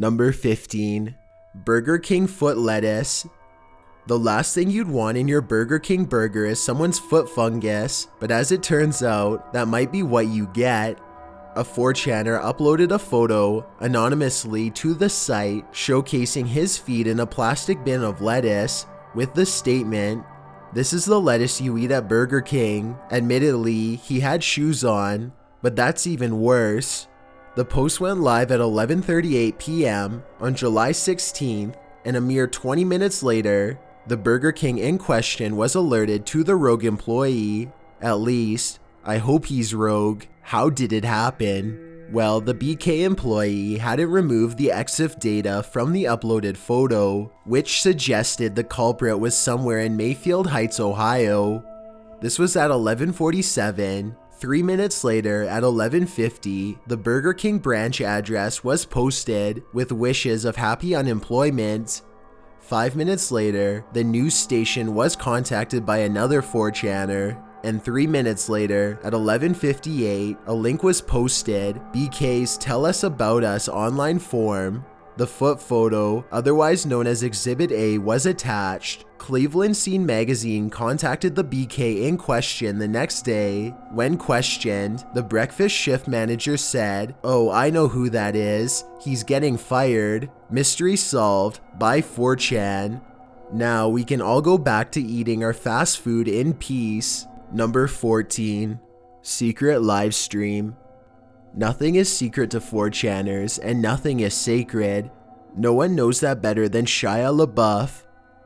Number 15. Burger King foot lettuce. The last thing you'd want in your Burger King burger is someone's foot fungus, but as it turns out, that might be what you get. A 4chaner uploaded a photo anonymously to the site showcasing his feet in a plastic bin of lettuce with the statement, "This is the lettuce you eat at Burger King." Admittedly, he had shoes on, but that's even worse. The post went live at 11:38 p.m. on July 16th, and a mere 20 minutes later, the Burger King in question was alerted to the rogue employee. At least, I hope he's rogue. How did it happen? Well, the BK employee hadn't removed the EXIF data from the uploaded photo, which suggested the culprit was somewhere in Mayfield Heights, Ohio. This was at 11:47. 3 minutes later, at 11:50, the Burger King branch address was posted with wishes of happy unemployment. 5 minutes later, the news station was contacted by another 4chaner. And 3 minutes later, at 11:58, a link was posted, BK's Tell Us About Us online form. The foot photo, otherwise known as Exhibit A, was attached. Cleveland Scene magazine contacted the BK in question the next day. When questioned, the breakfast shift manager said, "Oh, I know who that is. He's getting fired." Mystery solved by 4chan. Now we can all go back to eating our fast food in peace. Number 14. Secret live stream. Nothing is secret to 4chaners and nothing is sacred. No one knows that better than Shia LaBeouf.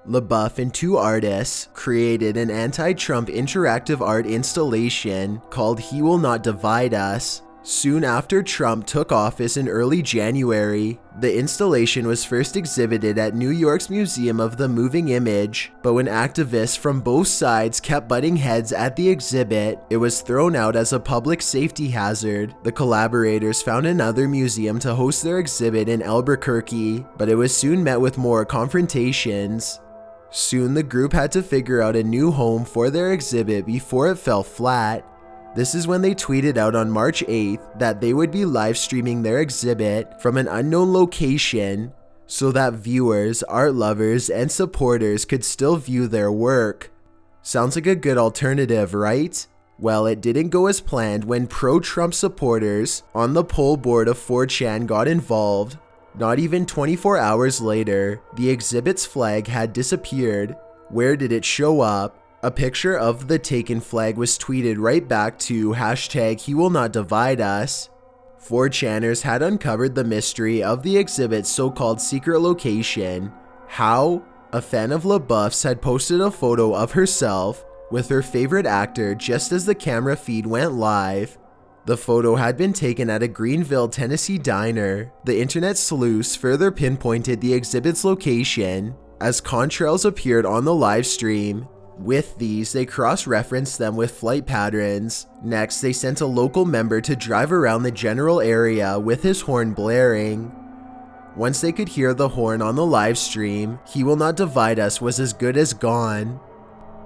LaBeouf and two artists created an anti-Trump interactive art installation called He Will Not Divide Us. Soon after Trump took office in early January, the installation was first exhibited at New York's Museum of the Moving Image, but when activists from both sides kept butting heads at the exhibit, it was thrown out as a public safety hazard. The collaborators found another museum to host their exhibit in Albuquerque, but it was soon met with more confrontations. Soon the group had to figure out a new home for their exhibit before it fell flat. This is when they tweeted out on March 8th that they would be live streaming their exhibit from an unknown location so that viewers, art lovers, and supporters could still view their work. Sounds like a good alternative, right? Well, it didn't go as planned when pro-Trump supporters on the poll board of 4chan got involved. Not even 24 hours later, the exhibit's flag had disappeared. Where did it show up? A picture of the taken flag was tweeted right back to #HeWillNotDivideUs. 4chaners had uncovered the mystery of the exhibit's so-called secret location. How? A fan of LaBeouf's had posted a photo of herself with her favorite actor just as the camera feed went live. The photo had been taken at a Greenville, Tennessee diner. The internet sleuths further pinpointed the exhibit's location as contrails appeared on the live stream. With these, they cross-referenced them with flight patterns. Next, they sent a local member to drive around the general area with his horn blaring. Once they could hear the horn on the live stream, He Will Not Divide Us was as good as gone.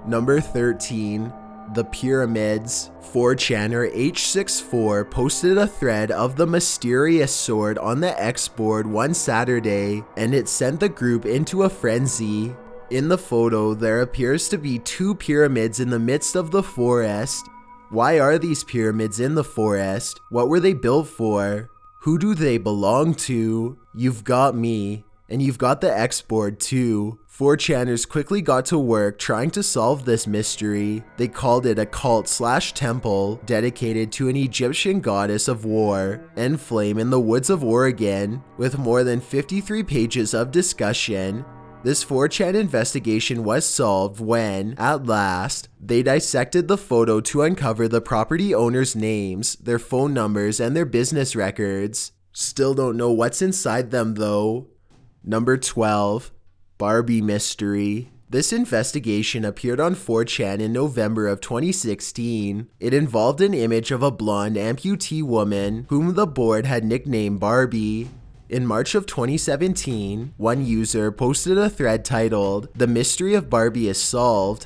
Number 13. The Pyramids. 4chaner H64 posted a thread of the mysterious sword on the X board one Saturday, and it sent the group into a frenzy. In the photo, there appears to be two pyramids in the midst of the forest. Why are these pyramids in the forest? What were they built for? Who do they belong to? You've got me, and you've got the X board too. 4chaners quickly got to work trying to solve this mystery. They called it a cult/temple dedicated to an Egyptian goddess of war, Enflame, in the woods of Oregon, with more than 53 pages of discussion. This 4chan investigation was solved when, at last, they dissected the photo to uncover the property owners' names, their phone numbers, and their business records. Still don't know what's inside them though. Number 12. Barbie Mystery. This investigation appeared on 4chan in November of 2016. It involved an image of a blonde amputee woman whom the board had nicknamed Barbie. In March of 2017, one user posted a thread titled, "The Mystery of Barbie is Solved."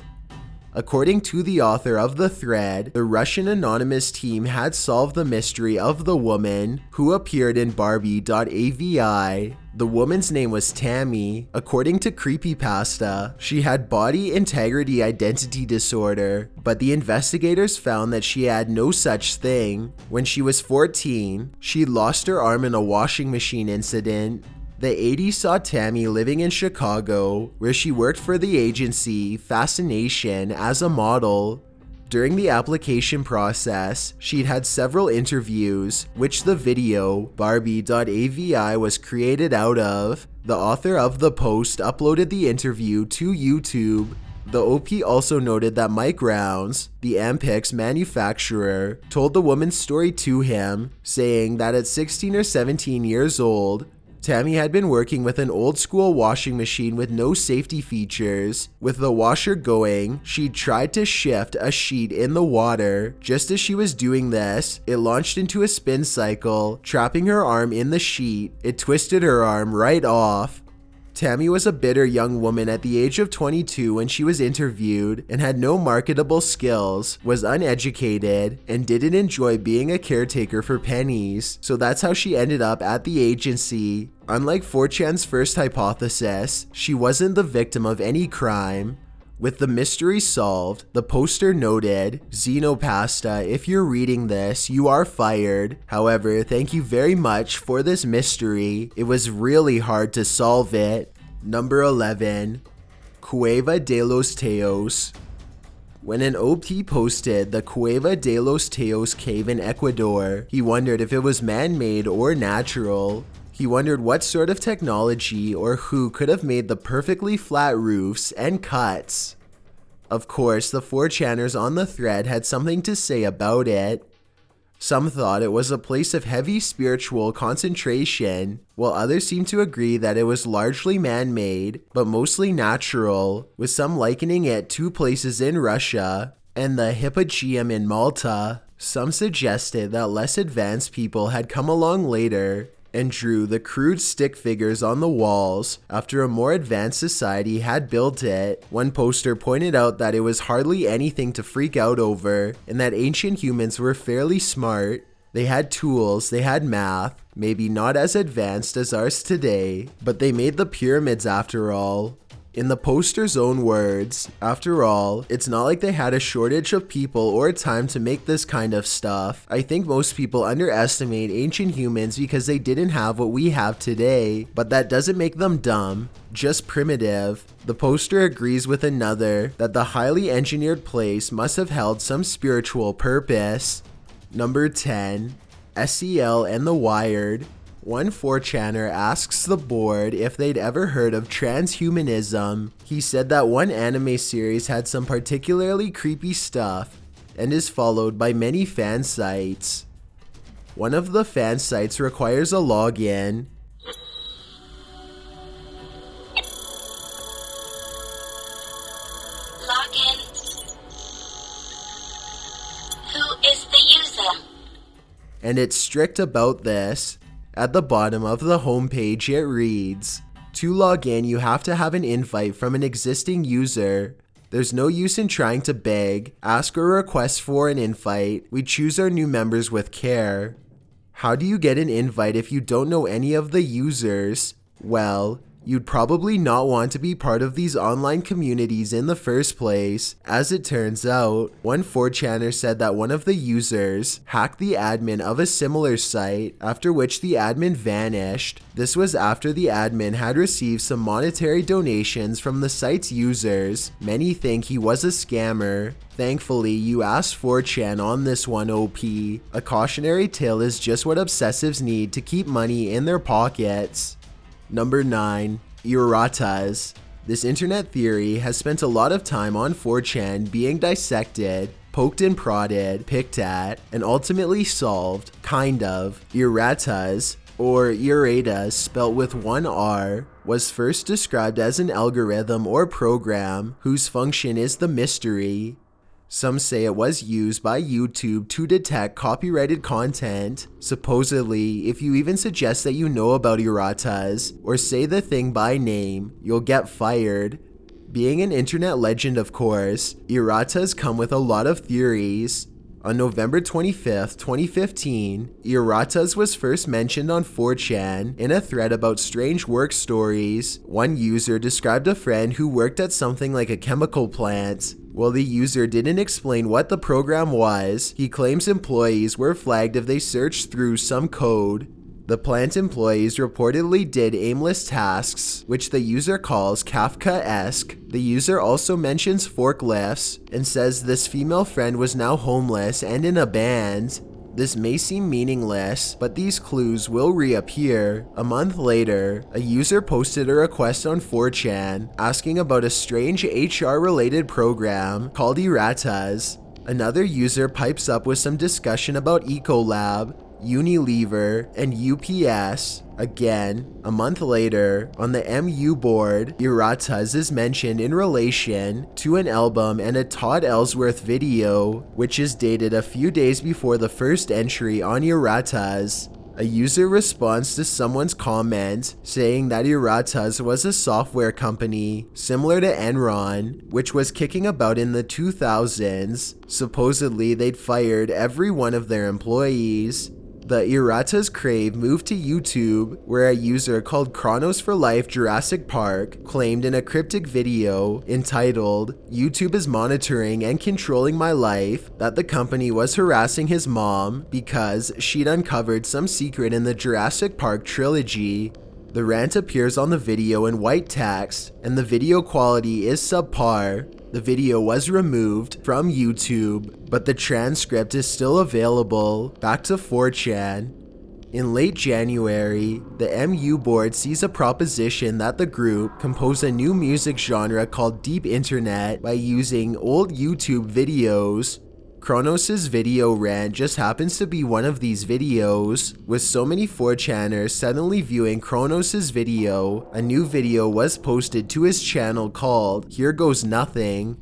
According to the author of the thread, the Russian anonymous team had solved the mystery of the woman who appeared in Barbie.avi. The woman's name was Tammy. According to Creepypasta, she had body integrity identity disorder, but the investigators found that she had no such thing. When she was 14, she lost her arm in a washing machine incident. The 80s saw Tammy living in Chicago, where she worked for the agency Fascination as a model. During the application process, she'd had several interviews, which the video Barbie.avi was created out of. The author of the post uploaded the interview to YouTube. The OP also noted that Mike Rounds, the Ampix manufacturer, told the woman's story to him, saying that at 16 or 17 years old, Tammy had been working with an old school washing machine with no safety features. With the washer going, she tried to shift a sheet in the water. Just as she was doing this, it launched into a spin cycle, trapping her arm in the sheet. It twisted her arm right off. Tammy was a bitter young woman at the age of 22 when she was interviewed and had no marketable skills, was uneducated, and didn't enjoy being a caretaker for pennies, so that's how she ended up at the agency. Unlike 4chan's first hypothesis, she wasn't the victim of any crime. With the mystery solved, the poster noted, "Xenopasta, if you're reading this, you are fired. However, thank you very much for this mystery. It was really hard to solve it." Number 11. Cueva de los Teos. When an OP posted the Cueva de los Teos cave in Ecuador, he wondered if it was man-made or natural. He wondered what sort of technology or who could have made the perfectly flat roofs and cuts. Of course, the 4chaners on the thread had something to say about it. Some thought it was a place of heavy spiritual concentration, while others seemed to agree that it was largely man-made, but mostly natural, with some likening it to places in Russia and the Hippogeum in Malta. Some suggested that less advanced people had come along later and drew the crude stick figures on the walls after a more advanced society had built it. One poster pointed out that it was hardly anything to freak out over, and that ancient humans were fairly smart. They had tools, they had math, maybe not as advanced as ours today, but they made the pyramids after all. In the poster's own words, after all, it's not like they had a shortage of people or time to make this kind of stuff. I think most people underestimate ancient humans because they didn't have what we have today, but that doesn't make them dumb, just primitive. The poster agrees with another that the highly engineered place must have held some spiritual purpose. Number 10. SEL and the Wired. One 4chaner asks the board if they'd ever heard of transhumanism. He said that one anime series had some particularly creepy stuff and is followed by many fan sites. One of the fan sites requires a login. Login. Who is the user? And it's strict about this. At the bottom of the homepage it reads, "To log in, you have to have an invite from an existing user. There's no use in trying to beg, ask or request for an invite. We choose our new members with care." How do you get an invite if you don't know any of the users? Well, you'd probably not want to be part of these online communities in the first place. As it turns out, one 4chaner said that one of the users hacked the admin of a similar site, after which the admin vanished. This was after the admin had received some monetary donations from the site's users. Many think he was a scammer. Thankfully, you asked 4chan on this one, OP. A cautionary tale is just what obsessives need to keep money in their pockets. Number 9. Erratas. This internet theory has spent a lot of time on 4chan being dissected, poked and prodded, picked at, and ultimately solved, kind of. Erratas, or erratas spelt with one R, was first described as an algorithm or program whose function is the mystery. Some say it was used by YouTube to detect copyrighted content. Supposedly, if you even suggest that you know about erratas, or say the thing by name, you'll get fired. Being an internet legend, of course, erratas come with a lot of theories. On November 25th, 2015, Iratas was first mentioned on 4chan in a thread about strange work stories. One user described a friend who worked at something like a chemical plant. While the user didn't explain what the program was, he claims employees were flagged if they searched through some code. The plant employees reportedly did aimless tasks, which the user calls Kafka-esque. The user also mentions forklifts and says this female friend was now homeless and in a band. This may seem meaningless, but these clues will reappear. A month later, a user posted a request on 4chan asking about a strange HR-related program called Iratas. Another user pipes up with some discussion about Ecolab, Unilever, and UPS. Again, a month later, on the MU board, Iratas is mentioned in relation to an album and a Todd Ellsworth video, which is dated a few days before the first entry on Iratas. A user responds to someone's comment saying that Iratas was a software company similar to Enron, which was kicking about in the 2000s. Supposedly, they'd fired every one of their employees. The Iratas crave moved to YouTube, where a user called Chronos for Life Jurassic Park claimed in a cryptic video entitled "YouTube is monitoring and controlling my life" that the company was harassing his mom because she'd uncovered some secret in the Jurassic Park trilogy. The rant appears on the video in white text, and the video quality is subpar. The video was removed from YouTube, but the transcript is still available. Back to 4chan. In late January, the MU board sees a proposition that the group compose a new music genre called Deep Internet by using old YouTube videos. Chronos' video rant just happens to be one of these videos. With so many 4chaners suddenly viewing Chronos' video, a new video was posted to his channel called Here Goes Nothing.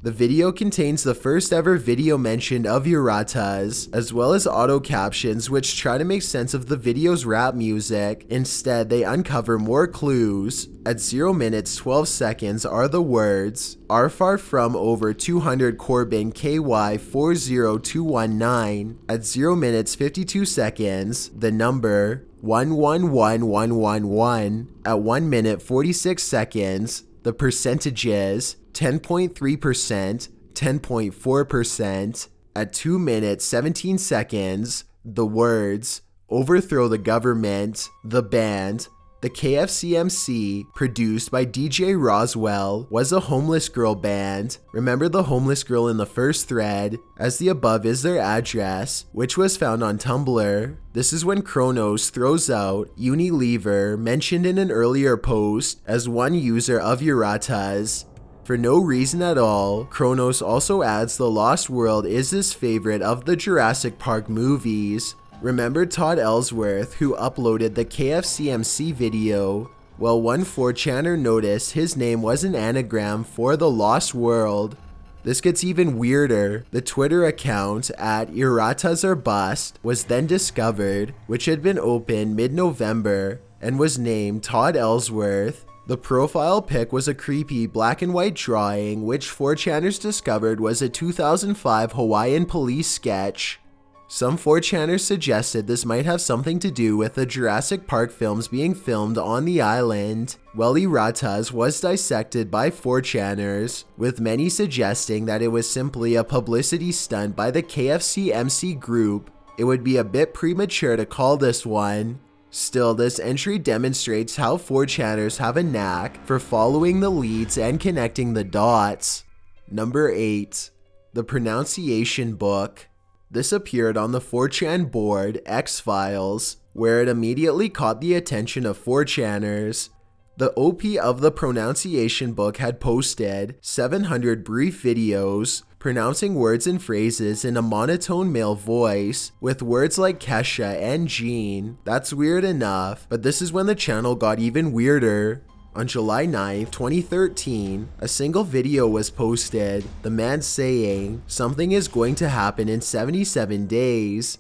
The video contains the first ever video mention of Iratas, as well as auto captions which try to make sense of the video's rap music. Instead, they uncover more clues. At 0 minutes 12 seconds are the words, "Are far from over 200 Corbin KY 40219. At 0 minutes 52 seconds, the number 111111. At 1 minute 46 seconds, the percentages 10.3%, 10.4%. At 2 minutes 17 seconds, the words, "Overthrow the government." The band, the KFCMC, produced by DJ Roswell, was a homeless girl band. Remember the homeless girl in the first thread? As the above is their address, which was found on Tumblr. This is when Chronos throws out Unilever, mentioned in an earlier post, as one user of Iratas. For no reason at all, Chronos also adds The Lost World is his favorite of the Jurassic Park movies. Remember Todd Ellsworth, who uploaded the KFCMC video? Well, one 4chaner noticed his name was an anagram for The Lost World. This gets even weirder. The Twitter account at Iratas or Bust was then discovered, which had been opened mid-November and was named Todd Ellsworth. The profile pic was a creepy black and white drawing, which 4chaners discovered was a 2005 Hawaiian police sketch. Some 4chaners suggested this might have something to do with the Jurassic Park films being filmed on the island. Well, Iratas was dissected by 4chaners, with many suggesting that it was simply a publicity stunt by the KFCMC group. It would be a bit premature to call this one. Still, this entry demonstrates how 4chaners have a knack for following the leads and connecting the dots. Number 8. The Pronunciation Book. This appeared on the 4chan board X-Files, where it immediately caught the attention of 4chaners. The OP of the Pronunciation Book had posted 700 brief videos pronouncing words and phrases in a monotone male voice with words like Kesha and Jean. That's weird enough, but this is when the channel got even weirder. On July 9th, 2013, a single video was posted, the man saying, "Something is going to happen in 77 days.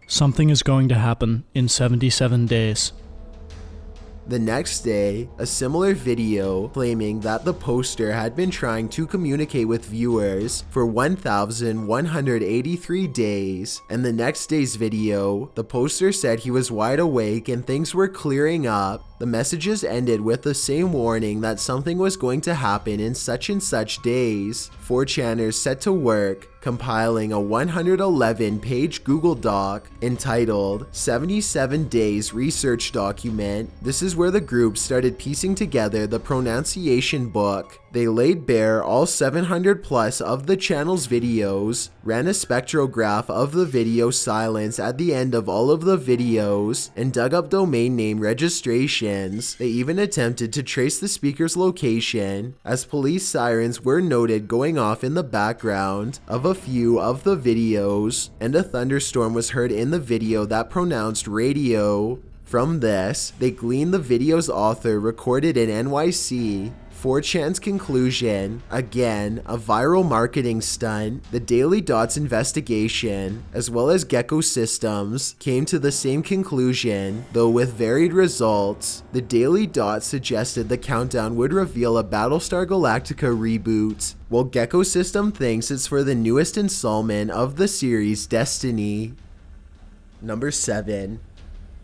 Something is going to happen in 77 days. The next day, a similar video claiming that the poster had been trying to communicate with viewers for 1,183 days, and the next day's video, the poster said he was wide awake and things were clearing up. The messages ended with the same warning that something was going to happen in such and such days. 4chaners set to work compiling a 111-page Google Doc entitled 77 Days Research Document. This is where the group started piecing together the pronunciation book. They laid bare all 700 plus of the channel's videos, ran a spectrograph of the video silence at the end of all of the videos, and dug up domain name registrations. They even attempted to trace the speaker's location, as police sirens were noted going off in the background of a few of the videos, and a thunderstorm was heard in the video that pronounced radio. From this, they gleaned the video's author recorded in NYC. 4chan's conclusion, again, a viral marketing stunt, the Daily Dot's investigation, as well as Gecko Systems, came to the same conclusion, though with varied results. The Daily Dot suggested the countdown would reveal a Battlestar Galactica reboot, while Gecko System thinks it's for the newest installment of the series Destiny. Number 7.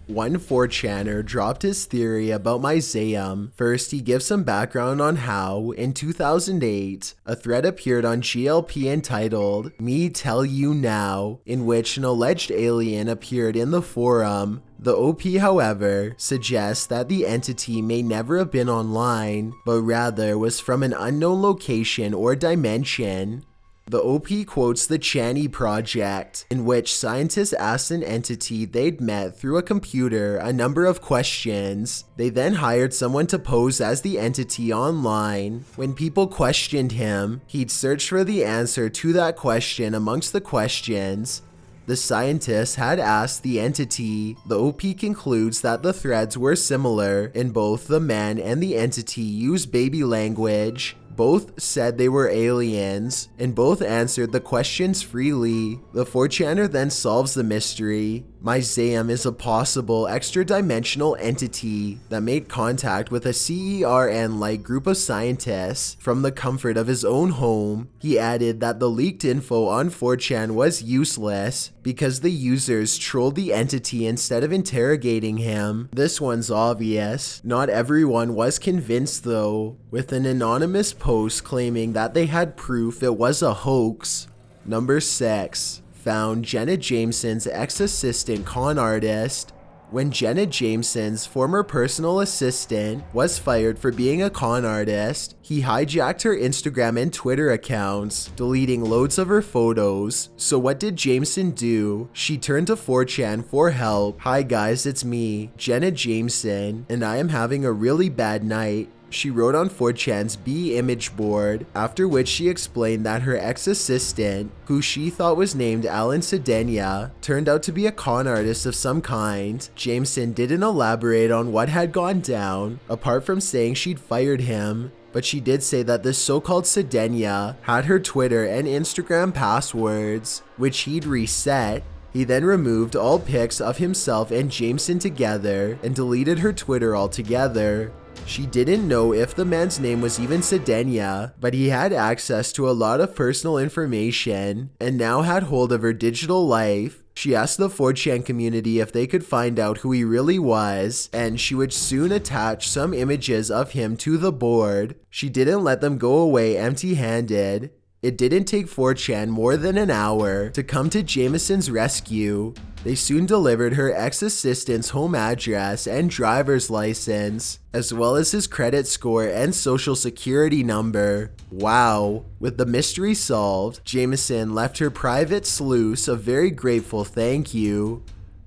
One 4chaner dropped his theory about Myzeum. First, he gives some background on how, in 2008, a thread appeared on GLP entitled Me Tell You Now, in which an alleged alien appeared in the forum. The OP, however, suggests that the entity may never have been online, but rather was from an unknown location or dimension. The OP quotes the Chani Project, in which scientists asked an entity they'd met through a computer a number of questions. They then hired someone to pose as the entity online. When people questioned him, he'd search for the answer to that question amongst the questions. The scientists had asked the entity. The OP concludes that the threads were similar in both the man and the entity used baby language. Both said they were aliens, and both answered the questions freely. The 4chaner then solves the mystery. Myzeum is a possible extra-dimensional entity that made contact with a CERN-like group of scientists from the comfort of his own home. He added that the leaked info on 4chan was useless because the users trolled the entity instead of interrogating him. This one's obvious. Not everyone was convinced though, with an anonymous post claiming that they had proof it was a hoax. Number 6. Found Jenna Jameson's ex-assistant con artist. When Jenna Jameson's former personal assistant was fired for being a con artist, he hijacked her Instagram and Twitter accounts, deleting loads of her photos. So what did Jameson do? She turned to 4chan for help. Hi guys, it's me, Jenna Jameson, and I am having a really bad night. She wrote on 4chan's B image board, after which she explained that her ex-assistant, who she thought was named Alan Sedenia, turned out to be a con artist of some kind. Jameson didn't elaborate on what had gone down, apart from saying she'd fired him, but she did say that this so-called Sedenia had her Twitter and Instagram passwords, which he'd reset. He then removed all pics of himself and Jameson together and deleted her Twitter altogether. She didn't know if the man's name was even Sedenia, but he had access to a lot of personal information and now had hold of her digital life. She asked the 4chan community if they could find out who he really was, and she would soon attach some images of him to the board. She didn't let them go away empty-handed. It didn't take 4chan more than an hour to come to Jameson's rescue. They soon delivered her ex-assistant's home address and driver's license, as well as his credit score and social security number. Wow. With the mystery solved, Jameson left her private sleuths a very grateful thank you.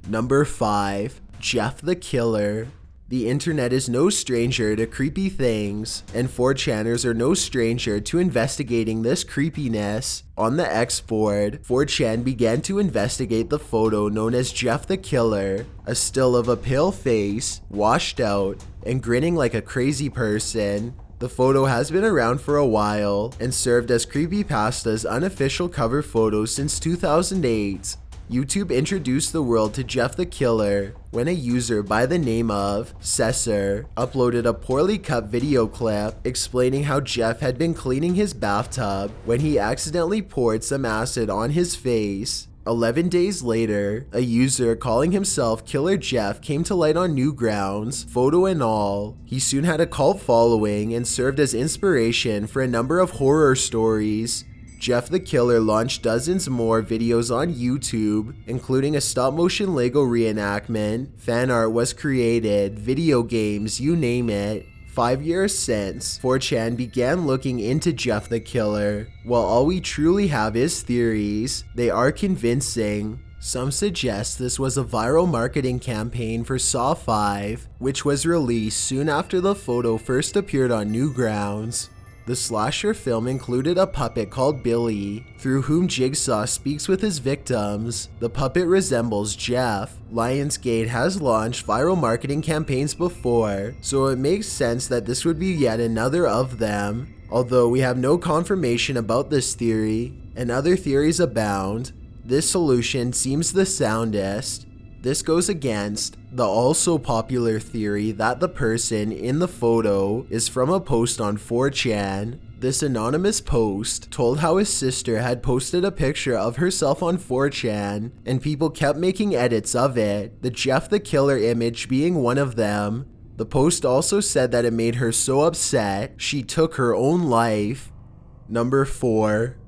Number 5. Jeff the Killer. The internet is no stranger to creepy things, and 4chaners are no stranger to investigating this creepiness. On the X board, 4chan began to investigate the photo known as Jeff the Killer, a still of a pale face, washed out, and grinning like a crazy person. The photo has been around for a while and served as Creepypasta's unofficial cover photo since 2008. YouTube introduced the world to Jeff the Killer when a user by the name of Cesar uploaded a poorly cut video clip explaining how Jeff had been cleaning his bathtub when he accidentally poured some acid on his face. 11 days later, a user calling himself Killer Jeff came to light on Newgrounds, photo and all. He soon had a cult following and served as inspiration for a number of horror stories. Jeff the Killer launched dozens more videos on YouTube, including a stop-motion Lego reenactment, fan art was created, video games, you name it. 5 years since, 4chan began looking into Jeff the Killer. While all we truly have is theories, they are convincing. Some suggest this was a viral marketing campaign for Saw 5, which was released soon after the photo first appeared on Newgrounds. The slasher film included a puppet called Billy, through whom Jigsaw speaks with his victims. The puppet resembles Jeff. Lionsgate has launched viral marketing campaigns before, so it makes sense that this would be yet another of them. Although we have no confirmation about this theory, and other theories abound, this solution seems the soundest. This goes against the also popular theory that the person in the photo is from a post on 4chan. This anonymous post told how his sister had posted a picture of herself on 4chan and people kept making edits of it, the Jeff the Killer image being one of them. The post also said that it made her so upset she took her own life. Number 4.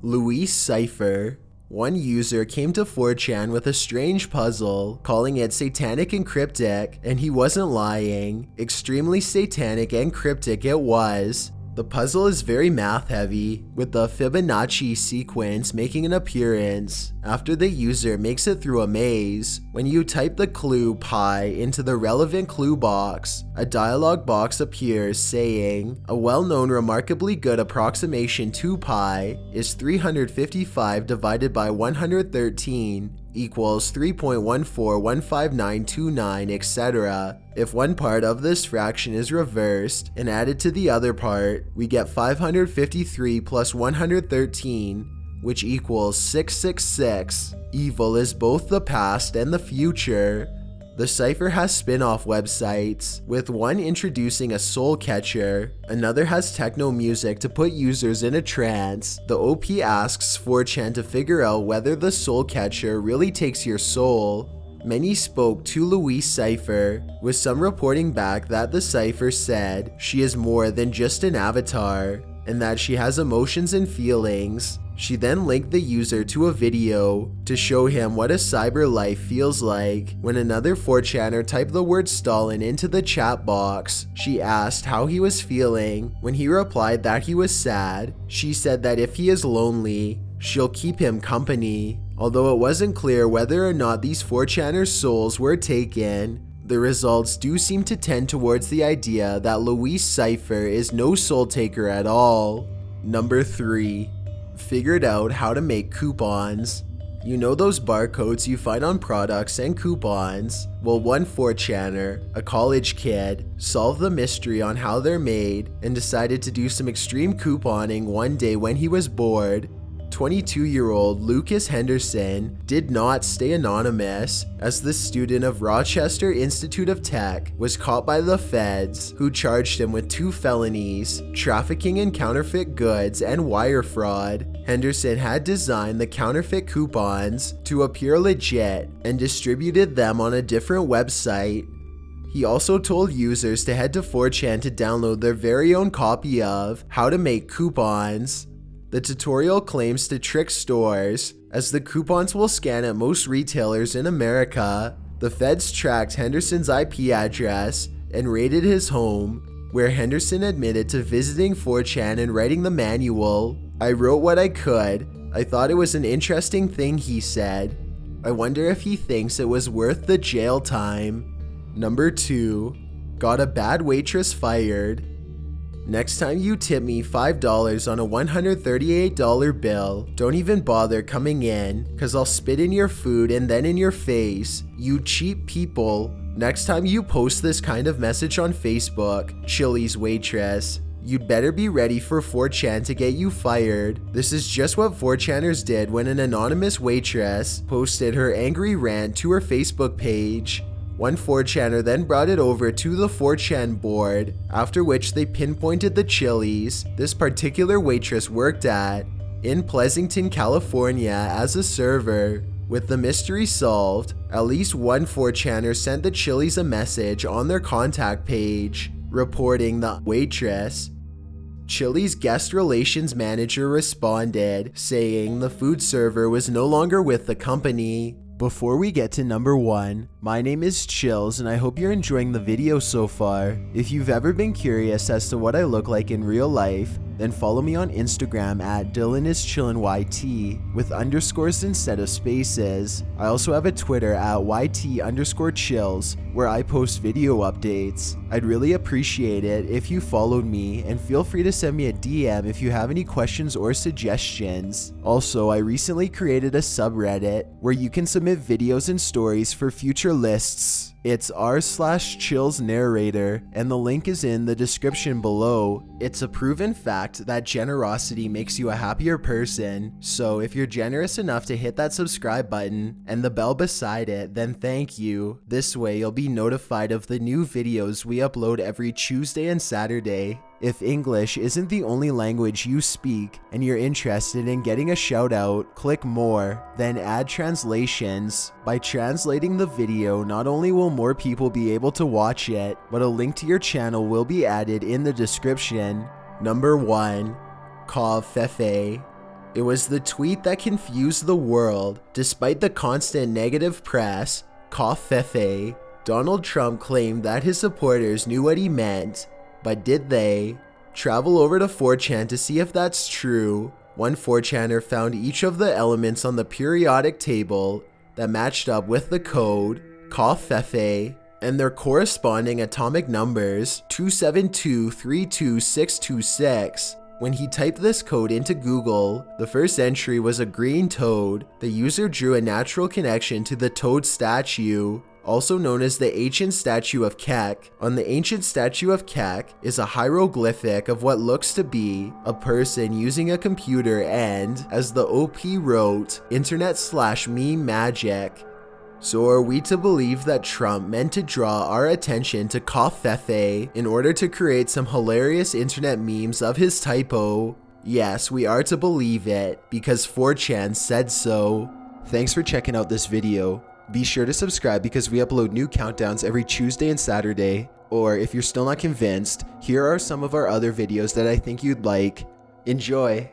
Luis Cypher. One user came to 4chan with a strange puzzle, calling it satanic and cryptic, and he wasn't lying. Extremely satanic and cryptic it was. The puzzle is very math heavy, with the Fibonacci sequence making an appearance after the user makes it through a maze. When you type the clue pi into the relevant clue box, a dialog box appears saying, a well-known remarkably good approximation to pi is 355 divided by 113 equals 3.1415929, etc. If one part of this fraction is reversed and added to the other part, we get 553 plus 113, which equals 666. Evil is both the past and the future. The cipher has spin-off websites, with one introducing a soul catcher, another has techno music to put users in a trance. The OP asks 4chan to figure out whether the soul catcher really takes your soul. Many spoke to Luis Cypher, with some reporting back that the cipher said she is more than just an avatar, and that she has emotions and feelings. She then linked the user to a video to show him what a cyber life feels like. When another 4chaner typed the word Stalin into the chat box, she asked how he was feeling. When he replied that he was sad, she said that if he is lonely, she'll keep him company. Although it wasn't clear whether or not these 4chaners' souls were taken, the results do seem to tend towards the idea that Luis Cypher is no soul taker at all. Number 3. Figured out how to make coupons. You know those barcodes you find on products and coupons? Well, one 4chaner, a college kid, solved the mystery on how they're made and decided to do some extreme couponing one day when he was bored. 22-year-old Lucas Henderson did not stay anonymous, as the student of Rochester Institute of Tech was caught by the feds, who charged him with 2 felonies, trafficking in counterfeit goods and wire fraud. Henderson had designed the counterfeit coupons to appear legit and distributed them on a different website. He also told users to head to 4chan to download their very own copy of How to Make Coupons. The tutorial claims to trick stores, as the coupons will scan at most retailers in America. The feds tracked Henderson's IP address and raided his home, where Henderson admitted to visiting 4chan and writing the manual. I wrote what I could. I thought it was an interesting thing, he said. I wonder if he thinks it was worth the jail time. Number 2. Got a bad waitress fired. Next time you tip me $5 on a $138 bill, don't even bother coming in, cause I'll spit in your food and then in your face, you cheap people. Next time you post this kind of message on Facebook, Chili's waitress, you'd better be ready for 4chan to get you fired. This is just what 4chaners did when an anonymous waitress posted her angry rant to her Facebook page. One 4chaner then brought it over to the 4chan board, after which they pinpointed the Chili's this particular waitress worked at in Pleasanton, California as a server. With the mystery solved, at least one 4chaner sent the Chili's a message on their contact page, reporting the waitress. Chili's guest relations manager responded, saying the food server was no longer with the company. Before we get to number 1, my name is Chills and I hope you're enjoying the video so far. If you've ever been curious as to what I look like in real life, then follow me on Instagram at DylanIsChillinYT with underscores instead of spaces. I also have a Twitter at YT_chills where I post video updates. I'd really appreciate it if you followed me, and feel free to send me a DM if you have any questions or suggestions. Also, I recently created a subreddit where you can submit videos and stories for future lists. It's r/chillsnarrator, and the link is in the description below. It's a proven fact that generosity makes you a happier person, so if you're generous enough to hit that subscribe button and the bell beside it, then thank you. This way you'll be notified of the new videos we upload every Tuesday and Saturday. If English isn't the only language you speak and you're interested in getting a shout out, click more, then add translations. By translating the video, not only will more people be able to watch it, but a link to your channel will be added in the description. Number 1. Covfefe. It was the tweet that confused the world. Despite the constant negative press, Covfefe, Donald Trump claimed that his supporters knew what he meant. But did they? Travel over to 4chan to see if that's true. One 4chaner found each of the elements on the periodic table that matched up with the code Covfefe and their corresponding atomic numbers 272-32626. When he typed this code into Google, the first entry was a green toad. The user drew a natural connection to the toad statue, also known as the ancient statue of Kek. On the ancient statue of Kek is a hieroglyphic of what looks to be a person using a computer and, as the OP wrote, internet/meme magic. So are we to believe that Trump meant to draw our attention to Covfefe in order to create some hilarious internet memes of his typo? Yes, we are to believe it, because 4chan said so. Thanks for checking out this video. Be sure to subscribe because we upload new countdowns every Tuesday and Saturday. Or if you're still not convinced, here are some of our other videos that I think you'd like. Enjoy!